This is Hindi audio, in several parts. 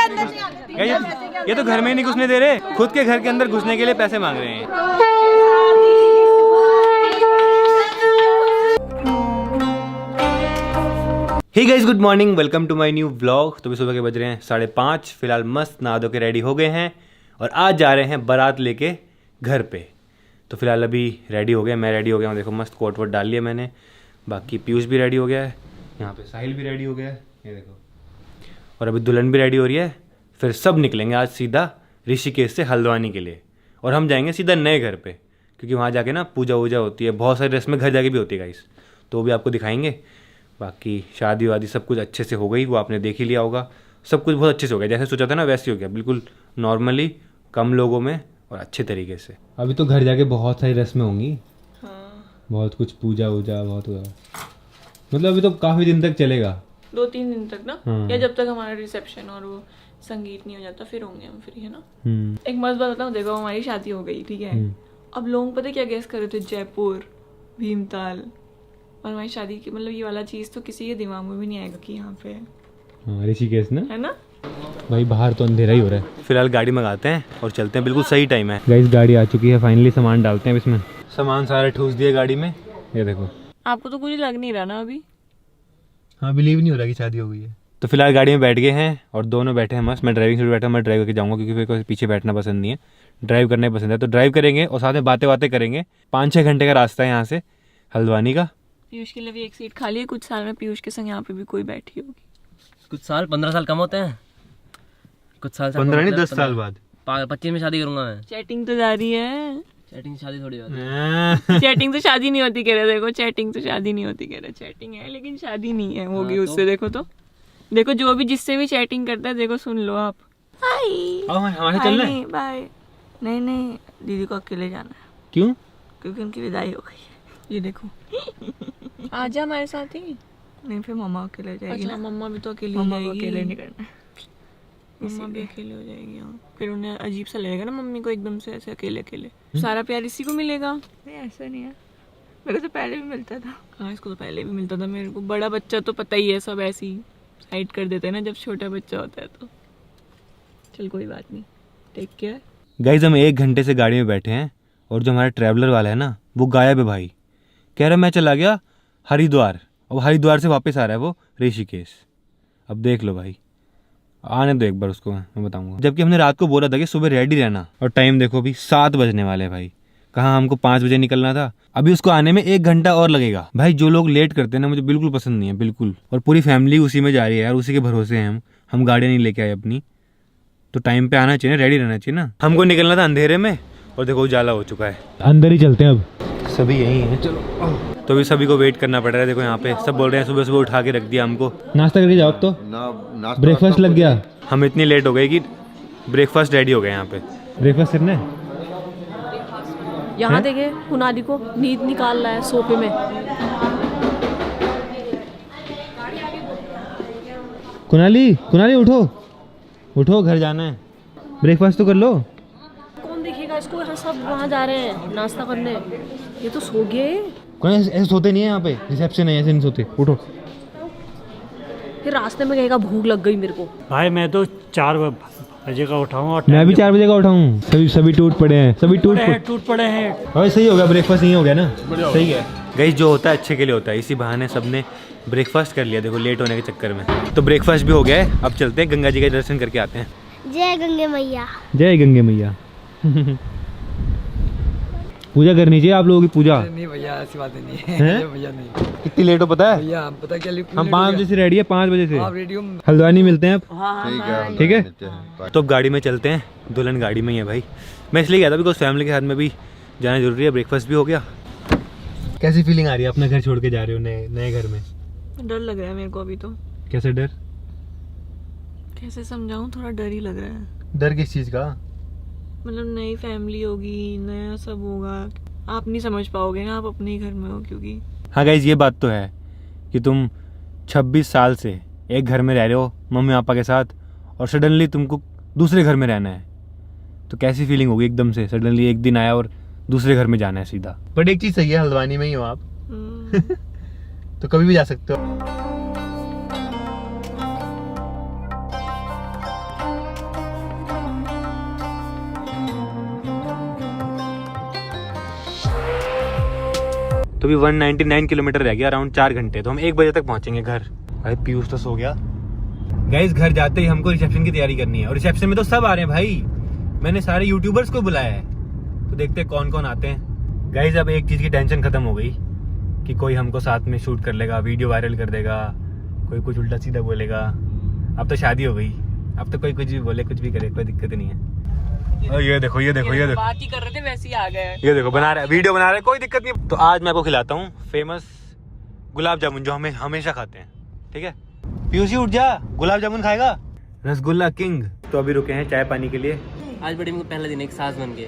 अंदर नहीं आते। ये तो घर में ही नहीं घुसने दे रहे, खुद के घर के अंदर घुसने के लिए पैसे मांग रहे हैं। Hey guys, good morning, welcome to my new vlog. तो भी सुबह के बज रहे हैं 5:30। फिलहाल मस्त नहा धो के रेडी हो गए हैं और आज जा रहे हैं बारात लेके घर पे। तो फिलहाल अभी रेडी हो गए, मैं रेडी हो गया हूँ। देखो मस्त कोट वोट डाल लिया मैंने, बाकी पीयूष भी रेडी हो गया है, यहाँ पे साहिल भी रेडी हो गया है, ये देखो, और अभी दुल्हन भी रेडी हो रही है। फिर सब निकलेंगे आज सीधा ऋषिकेश से हल्द्वानी के लिए, और हम जाएंगे सीधा नए घर पे, क्योंकि वहाँ जाके ना पूजा वूजा होती है, बहुत सारी रस्में घर जाके भी होती है गाइस, तो वो भी आपको दिखाएंगे। बाकी शादी वादी सब कुछ अच्छे से हो गई, वो आपने देख ही लिया होगा। सब कुछ बहुत अच्छे से हो गया, जैसे सोचा था ना वैसे ही हो गया, बिल्कुल नॉर्मली, कम लोगों में और अच्छे तरीके से। अभी तो घर जाके बहुत सारी रस्में होंगी। हाँ। बहुत कुछ पूजा वूजा बहुत हुआ, मतलब अभी तो काफ़ी दिन तक चलेगा, 2-3 दिन तक ना। या जब तक हमारा रिसेप्शन और वो संगीत नहीं हो जाता फिर होंगे हम फ्री, है ना। एक मस्त बात बताऊँ, देखो हमारी शादी हो गई, ठीक है। अब लोग पता क्या गेस कर रहे थे, जयपुर, भीमताल, और हमारी शादी की मतलब ये वाला चीज़ तो किसी के दिमाग में भी नहीं आएगा कि यहाँ पे ऋषिकेश ना, है ना। भाई बाहर तो अंधेरा ही हो रहा है। फिलहाल गाड़ी मंगाते हैं और चलते हैं, बिल्कुल सही टाइम है गाइस। गाड़ी आ चुकी है फाइनली, सामान डालते हैं इसमें। सामान सारा ठूस दिया गाड़ी में, ये देखो। आपको तो कुछ लग नहीं रहा ना अभी? हाँ, बिलीव नहीं हो रहा कि शादी हो गई है। तो फिलहाल गाड़ी में बैठ गए हैं और दोनों बैठे हैं मस्त। मैं ड्राइविंग सीट बैठा, मैं ड्राइव करके जाऊँगा क्योंकि मेरे को पीछे बैठना पसंद नहीं है, ड्राइव करना ही पसंद है। तो ड्राइव करेंगे और साथ में बातें करेंगे। 5-6 घंटे का रास्ता है यहाँ से हल्द्वानी का। पीयूष के लिए भी एक सीट खाली है, कुछ साल में पीयूष के संग यहाँ पे भी कोई बैठी होगी। कुछ साल 15 साल कम होते हैं, कुछ साल 15 नहीं 10 साल बाद 25 में शादी करूंगा मैं। चैटिंग तो जारी है, चैटिंग शादी थोड़ी होती है। चैटिंग तो शादी नहीं होती कह रहे, देखो चैटिंग तो शादी नहीं होती कह रहे, चैटिंग है लेकिन शादी नहीं है होगी उससे। देखो तो देखो, जो भी जिससे भी चैटिंग करता है देखो, सुन लो आप। हमारे चलना है। बाय। नहीं दीदी को अकेले जाना है। क्यों? क्योंकि उनकी विदाई हो गई है। ये देखो आजा हमारे साथ ही। नहीं फिर मम्मा अकेले जाएगी। अच्छा, मम्मा भी तो अकेली हो जाएगी। अकेले नहीं करना, मम्मा भी अकेले हो जाएगी। हाँ, फिर उन्हें अजीब सा लगेगा ना मम्मी को एकदम से ऐसे अकेले। सारा प्यार इसी को मिलेगा। नहीं ऐसा नहीं है, मेरे को तो पहले भी मिलता था। हाँ, इसको तो पहले भी मिलता था मेरे को। बड़ा बच्चा तो पता ही है, सब ऐसे ही साइड कर देते हैं ना जब छोटा बच्चा होता है तो। चल कोई बात नहीं, टेक केयर। गाइस, हम 1 घंटे से गाड़ी में बैठे हैं और जो हमारा ट्रैवलर वाला है ना, वो गायब है भाई। कह रहा मैं चला गया हरिद्वार, और हरिद्वार से वापस आ रहा है वो ऋषिकेश। अब देख लो भाई, आने दो एक बार उसको, मैं बताऊंगा। जबकि हमने रात को बोला था कि सुबह रेडी रहना, और टाइम देखो अभी 7 बजने वाले हैं भाई। कहाँ हमको 5 बजे निकलना था, अभी उसको आने में 1 घंटा और लगेगा। भाई जो लोग लेट करते हैं ना, मुझे बिल्कुल पसंद नहीं है, बिल्कुल। और पूरी फैमिली उसी में जा रही है यार, उसी के भरोसे हैं हम गाड़ियाँ नहीं लेके आए अपनी, तो टाइम पे आना चाहिए, रेडी रहना चाहिए ना। हमको निकलना था अंधेरे में और देखो उजाला हो चुका है। अंदर ही चलते हैं अब, सभी यही हैं, चलो। तो अभी सभी को वेट करना पड़ रहा है। देखो यहाँ पे सब बोल रहे हैं सुबह उठा के रख दिया हमको। नाश्ता करके जाओ, अब तो ब्रेकफास्ट लग गया। हम इतनी लेट हो गए कि ब्रेकफास्ट रेडी हो गया यहाँ पे। ब्रेकफास्ट करना है यहाँ। देखे कुनाली को नींद निकाल रहा है सोफे में। कुनाली उठो, घर जाना है, ब्रेकफास्ट तो कर लो। कौन देखेगा इसको, सब वहाँ जा रहे हैं नाश्ता करने, ये तो सो गए। कौन ऐसे सोते नहीं है यहाँ पे, रिसेप्शन है, ऐसे नहीं सोते। उठो। फिर रास्ते में कहेगा भूख लग गई मेरे को। भाई मैं तो 4 बजे का उठा हूँ, मैं भी 4 बजे का उठा हूँ। सभी टूट पड़े हैं, सभी टूट पड़े हैं। भाई सही हो गया, ब्रेकफास्ट नहीं हो गया ना, सही है गाइस। जो होता है अच्छे के लिए होता है, इसी बहाने सबने ब्रेकफास्ट कर लिया, देखो लेट होने के चक्कर में। तो ब्रेकफास्ट भी हो गया है, अब चलते हैं गंगा जी का दर्शन करके आते हैं। जय गंगे मैया। जय गंगे मैया। पूजा करनी चाहिए आप लोगों की पूजा। नहीं भैया ऐसी बात नहीं है भैया, नहीं। कितनी लेट हो पता है भैया, पता क्या, हम 5 बजे से रेडी है, 5 बजे से आप रेडी हो, हल्द्वानी मिलते हैं अब। ठीक है, तो अब गाड़ी में चलते हैं। दुल्हन गाड़ी में ही है भाई। मैं इसलिए गया था बिकॉज फैमिली के साथ में भी जाना जरूरी है। ब्रेकफास्ट भी हो गया। कैसी फीलिंग आ रही है अपना घर छोड़ के जा रहे हो नए घर में? डर लग रहा है मेरे को अभी तो। कैसे डर? कैसे समझाऊं, थोड़ा डर ही लग रहा है। डर किस चीज़ का? मतलब नई फैमिली होगी, नया सब होगा, आप नहीं समझ पाओगे ना, आप अपने ही घर में हो क्योंकि। हाँ गाइज, ये बात तो है कि तुम 26 साल से एक घर में रह रहे हो मम्मी पापा के साथ, और सडनली तुमको दूसरे घर में रहना है, तो कैसी फीलिंग होगी एकदम से सडनली एक दिन आया और दूसरे घर में जाना है सीधा। बट एक चीज़ सही है, हल्द्वानी में ही हो आप तो कभी भी जा सकते हो। तो भी 199 किलोमीटर रह गया, अराउंड 4 घंटे। तो हम 1 बजे तक पहुंचेंगे घर। भाई पीयूष तो सो गया। गाइस घर जाते ही हमको रिसेप्शन की तैयारी करनी है, और रिसेप्शन में तो सब आ रहे हैं भाई। मैंने सारे यूट्यूबर्स को बुलाया है, तो देखते हैं कौन कौन आते हैं। गाइस अब एक चीज़ की टेंशन खत्म हो गई कि कोई हमको साथ में शूट कर लेगा, वीडियो वायरल कर देगा, कोई कुछ उल्टा सीधा बोलेगा। अब तो शादी हो गई, अब तो कोई कुछ भी बोले, कुछ भी करे, कोई दिक्कत नहीं है। और ये देखो बात ही कर रहे थे वैसे ही आ गए। ये देखो बना रहा है, वीडियो बना रहा है, कोई दिक्कत नहीं। तो आज मैं आपको खिलाता हूँ फेमस गुलाब जामुन, जो हमें हमेशा खाते हैं। ठीक है पीयूष उठ जा, गुलाब जामुन खाएगा, रसगुल्ला किंग। तो अभी रुके हैं चाय पानी के लिए। आज बड़ी में पहला दिन है एक सास बन के।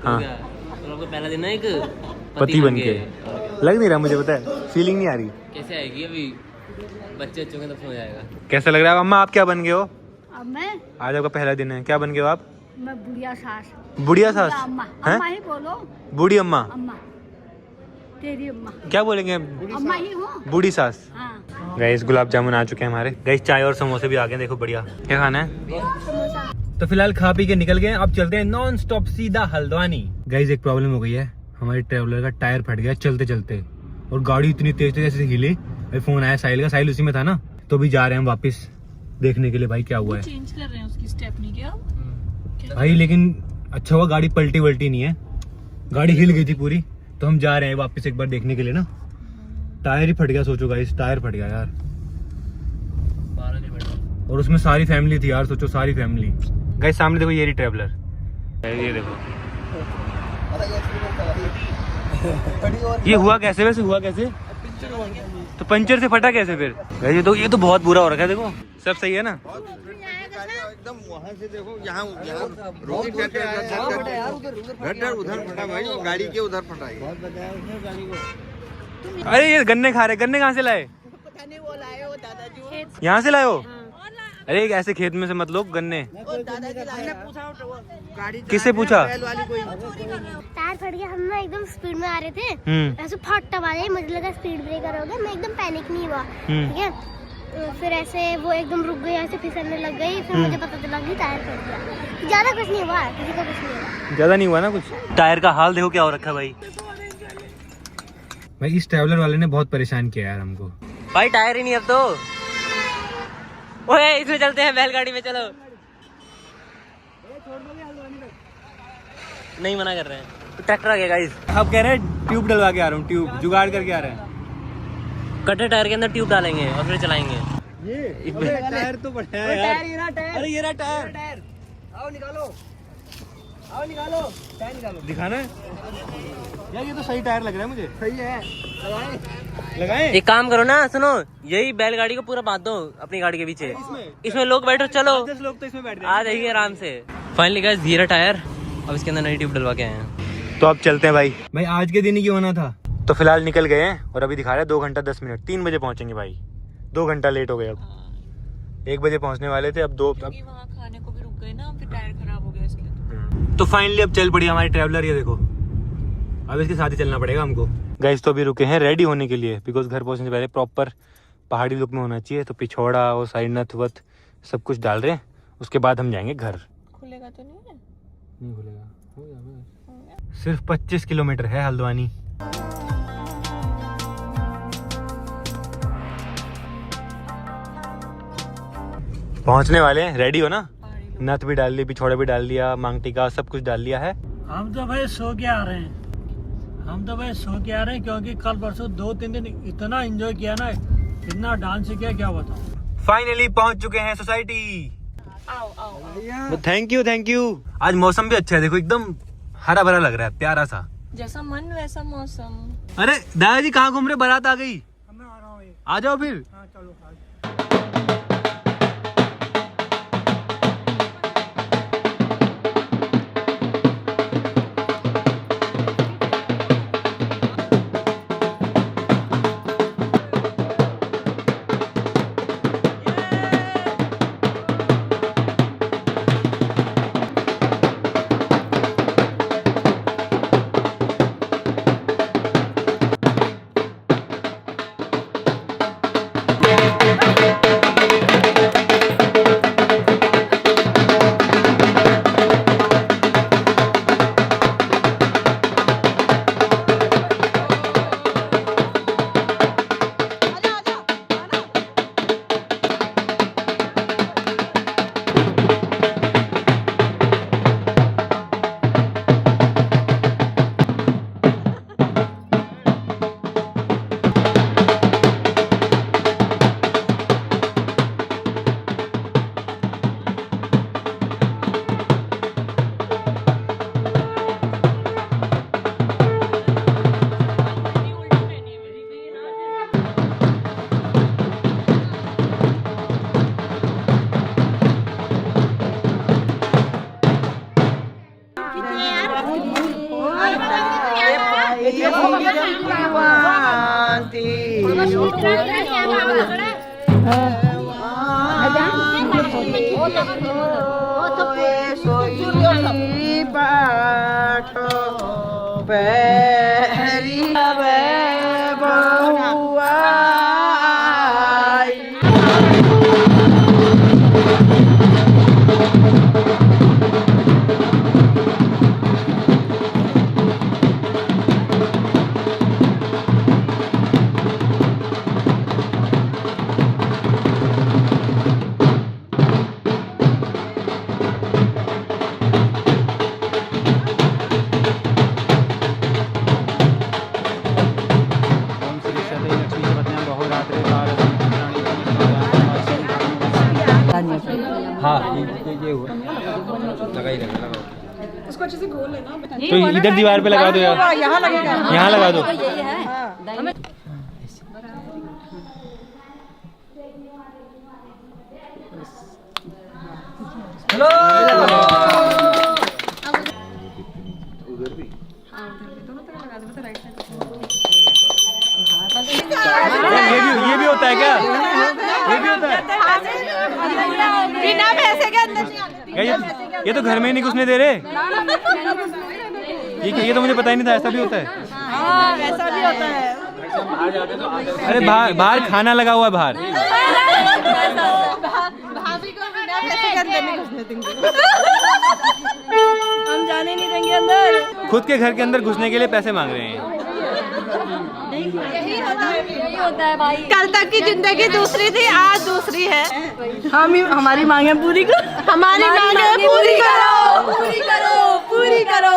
हाँ तो आपका पहला दिन है एक पति बन के। लग नहीं रहा मुझे, पता है फीलिंग नहीं आ रही। कैसे आएगी अभी, बच्चे होंगे तब समझ आएगा। कैसा लग रहा है अम्मा, आप क्या बन गए हो? अब मैं आज आपका पहला दिन है, क्या बन गए हो आप? बुढ़िया सास। बुढ़िया सास? अम्मा हैं? अम्मा ही बोलो। बूढ़ी अम्मा? अम्मा तेरी अम्मा। क्या बोलेंगे? अम्मा ही हो। बूढ़ी सास। हाँ गाइस गुलाब जामुन आ चुके हैं हमारे। गाइस चाय और समोसे भी आ गए, देखो बढ़िया। क्या खाना है? तो फिलहाल खा पी के निकल गए, अब चलते हैं नॉन स्टॉप सीधा हल्द्वानी। गाइस एक प्रॉब्लम हो गई है, हमारे ट्रेवलर का टायर फट गया चलते चलते, और गाड़ी इतनी तेज तेज ऐसे हिली। फोन आया साहिल का, साहिल उसी में था ना। तो भी जा रहे हैं हम वापस देखने के लिए भाई क्या हुआ है। चेंज कर रहे हैं उसकी स्टेपनी क्या भाई, लेकिन अच्छा हुआ गाड़ी पलटी वल्टी नहीं है, गाड़ी हिल गई थी पूरी। तो हम जा रहे हैं वापस एक बार देखने के लिए ना। टायर ही फट गया, सोचो गाइस टायर फट गया यार, और उसमें सारी फैमिली थी यार, सोचो सारी फैमिली। गाइस सामने देखो ये रही ट्रैवलर, ये देखो। ये हुआ कैसे, वैसे हुआ कैसे? तो पंचर से फटा कैसे फिर? गाइस ये तो बहुत बुरा हो रखा है, देखो सब सही है ना? एकदम वहाँ से देखो, यहाँ उधर फटा भाई, गाड़ी के उधर फटा है। अरे ये गन्ने खा रहे, गन्ने कहाँ से लाए? यहाँ से लाए हो? अरे ऐसे खेत में से मत लो गन्ने। किससे पूछा? टायर फट गया, हम ना एकदम स्पीड में आ रहे थे, ऐसे फट आया, मुझे लगा स्पीड ब्रेकर हो गया, मैं एकदम पैनिक नहीं हुआ। ठीक है फिर ऐसे वो एकदम रुक गई, ऐसे फिसलने लग गई, फिर मुझे पता चला कि टायर फट गया। ज्यादा कुछ नहीं हुआ, किसी को कुछ नहीं हुआ। ज्यादा नहीं हुआ ना कुछ। टायर का हाल देखो क्या हो रखा है भाई। भाई इस ट्रैवलर वाले ने बहुत परेशान किया यार हमको। भाई टायर ही नहीं अब तो। ओए इसमें चलते हैं, बैलगाड़ी में चलो। नहीं मना कर रहे हैं, तो ट्रैक्टर आ गया गाइस। अब कह रहे हैं ट्यूब डलवा के आ रहा हूँ, ट्यूब जुगाड़ करके आ रहे हैं। कटे टायर के अंदर ट्यूब डालेंगे और फिर चलाएंगे। ये टायर तो बढ़िया है यार। अरे ये रहा टायर। आओ निकालो टायर निकालो। दिखाना है यार, ये तो सही टायर लग रहा है मुझे। सही है, लगाएं? एक काम करो ना, सुनो, यही बैलगाड़ी को पूरा बांध दो अपनी गाड़ी के पीछे, इसमें लोग बैठो, चलो 10 लोग तो इसमें बैठ आ जाइए आराम से। फाइनली गाइस ये रहा टायर, अब इसके अंदर नई ट्यूब डलवा के आए हैं। तो अब चलते हैं भाई। भाई आज के दिन ही क्यों होना था। तो फिलहाल निकल गए हैं, और अभी दिखा रहे हैं 2 घंटा 10 मिनट, 3 बजे पहुंचेंगे भाई। 2 घंटा लेट हो गए, अब 1 बजे पहुंचने वाले थे, अब 2। वहाँ खाने को भी रुक गए ना, फिर टायर खराब हो गया इसलिए। तो फाइनली अब चल पड़ी हमारी ट्रैवलर, ये देखो अब इसके साथ ही चलना पड़ेगा हमको। गाइस तो अभी रुके हैं रेडी होने के लिए, बिकॉज घर पहुंचने से पहले प्रॉपर पहाड़ी लुक में होना चाहिए। तो पिछोड़ा और साइड नथ वथ सब कुछ डाल रहे हैं, उसके बाद हम जाएंगे घर। खुलेगा तो नहीं है? नहीं खुलेगा, हो जाएगा। सिर्फ 25 किलोमीटर है हल्द्वानी। पहुंचने वाले हैं, रेडी हो ना? नथ भी डाल ली, पिछोड़ा भी डाल दिया, मांग टीका सब कुछ डाल लिया है। हम तो भाई सो के आ रहे हैं, क्योंकि कल परसों 2-3 दिन इतना एंजॉय किया ना, इतना डांस किया, क्या बताऊं। फाइनली पहुंच चुके हैं सोसाइटी। Thank you. आज मौसम भी अच्छा है, देखो एकदम हरा भरा लग रहा है, प्यारा सा। जैसा मन वैसा मौसम। अरे दादाजी कहाँ घूम रहे, बारात आ गई। मैं आ रहा हूँ, आ जाओ फिर। हाँ चलो। Bye. हाँ ये हुआ लगा ही लगा उसको अच्छे से घोल लेना। तो इधर दीवार पे लगा दो यार, यहाँ लगेगा, यहाँ लगा दो। ये भी होता है क्या? ये भी होता है? बिना पैसे के अंदर नहीं आने। ये तो घर में ही नहीं घुसने दे रहे। ये तो मुझे पता ही नहीं था ऐसा भी होता है। हाँ, ऐसा भी होता है। अरे बाहर खाना लगा हुआ है बाहर। भाभी को बिना पैसे के अंदर नहीं घुसने देंगे। हम जाने नहीं देंगे अंदर। खुद के घर के अंदर घुसने के लिए पैसे मांग रहे हैं। यही होता है भाई। कल तक की जिंदगी दूसरी थी, आज दूसरी है। हमारी मांगे पूरी करो, हमारी मांगे पूरी करो, पूरी करो, पूरी करो।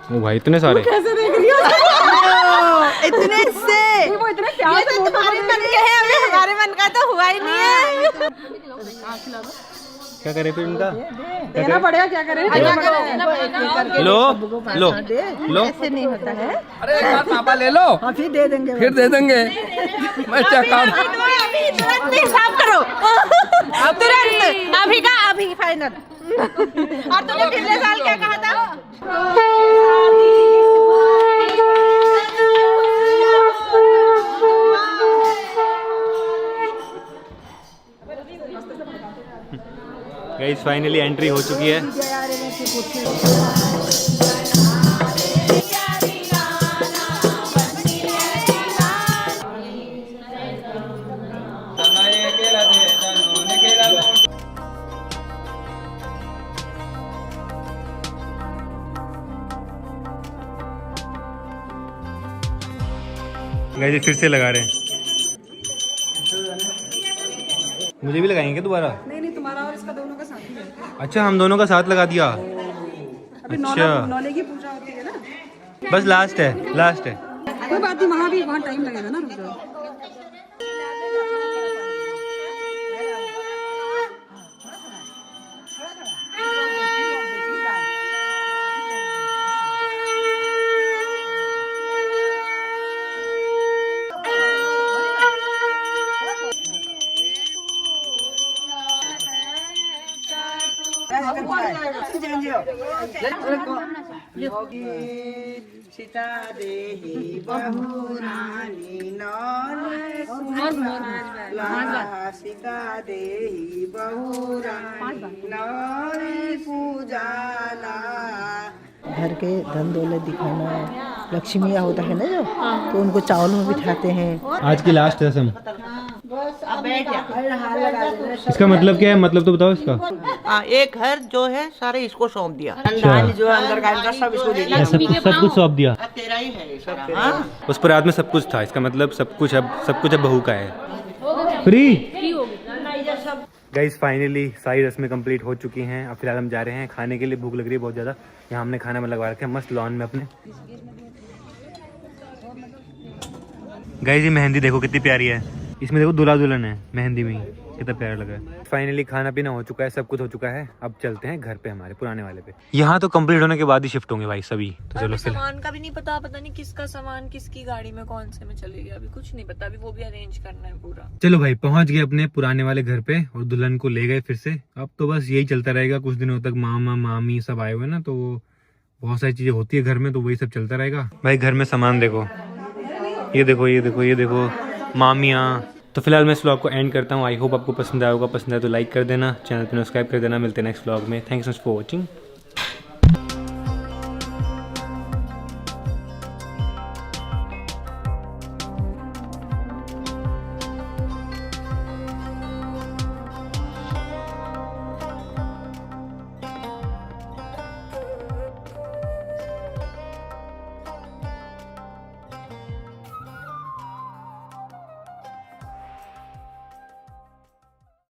ओ भाई इतने सारे। कैसे देख रही हो? इतने से वो इतने प्यार से तुम्हारे मन के हैं, अभी हमारे मन का तो हुआ ही नहीं है। क्या करे फिर इनका? देना पड़ेगा, क्या करें? लो लो लो। ऐसे नहीं होता है। अरे एक बार पापा ले लो, हाँ, फिर दे देंगे। मैं चेक अभी तुरंत हिसाब करो, तुरंत अभी का अभी फाइनल। और तुमने पिछले साल क्या कहा था? गाइस फाइनली एंट्री हो चुकी है। गाइस फिर से लगा रहे हैं। मुझे भी लगाएंगे दोबारा? नहीं, तुम्हारा और इसका दोनों का साथ ही है। अच्छा हम दोनों का साथ लगा दिया। अच्छा नौले की पूजा होती है ना। बस लास्ट है, लास्ट है। कोई बात नहीं, वहाँ भी बहुत टाइम लगेगा ना। रुक जाओ। सीता देही बहुरानी सीता देही बहुरानी पूजाला। घर के धन दौलत दिखाना, लक्ष्मी होता है ना जो, तो उनको चावल में बिठाते हैं। आज की लास्ट रस्म। इसका मतलब क्या है? मतलब तो बताओ इसका। एक घर जो है सारे इसको सौंप दिया, धान जो है अंदर का इनका सब इसको दे दिया, सब कुछ सौंप दिया। तेरा ही है सब। हाँ, उस पर रात में सब कुछ था, इसका मतलब सब कुछ अब बहू का है। फ्री गाइस फाइनली सारी रस्में कंप्लीट हो चुकी हैं। अब फिलहाल हम जा रहे हैं खाने के लिए। भूख लग रही है बहुत ज़्यादा। यहाँ हमने खाना में लगवा रखा है मस्त लॉन में अपने। गाइस ये मेहंदी देखो कितनी प्यारी है। इसमें देखो दूल्हा दुल्हन है मेहंदी में ही, कितना प्यारा लगा है। फाइनली खाना पीना हो चुका है, सब कुछ हो चुका है। अब चलते हैं घर पे, हमारे पुराने वाले पे। यहाँ तो कंप्लीट होने के बाद ही शिफ्ट होंगे भाई सभी। तो चलो फिर सामान का भी नहीं पता नहीं किसका सामान किसकी गाड़ी में कौन से में चलेगी, अभी कुछ नहीं पता। अभी वो भी अरेंज करना है पूरा। चलो भाई पहुंच गए अपने पुराने वाले घर पे और दुल्हन को ले गए फिर से। अब तो बस यही चलता रहेगा कुछ दिनों तक। मामा मामी सब आए हुए ना, तो वो बहुत सारी चीज़ें होती है घर में, तो वही सब चलता रहेगा भाई। घर में सामान देखो, ये देखो, ये देखो, ये देखो, मामियाँ। तो फिलहाल मैं इस व्लॉग को एंड करता हूँ। आई होप आपको पसंद आया होगा। पसंद आया तो लाइक कर देना, चैनल पर सब्सक्राइब कर देना। मिलते हैं नेक्स्ट व्लॉग में। Thanks for watching.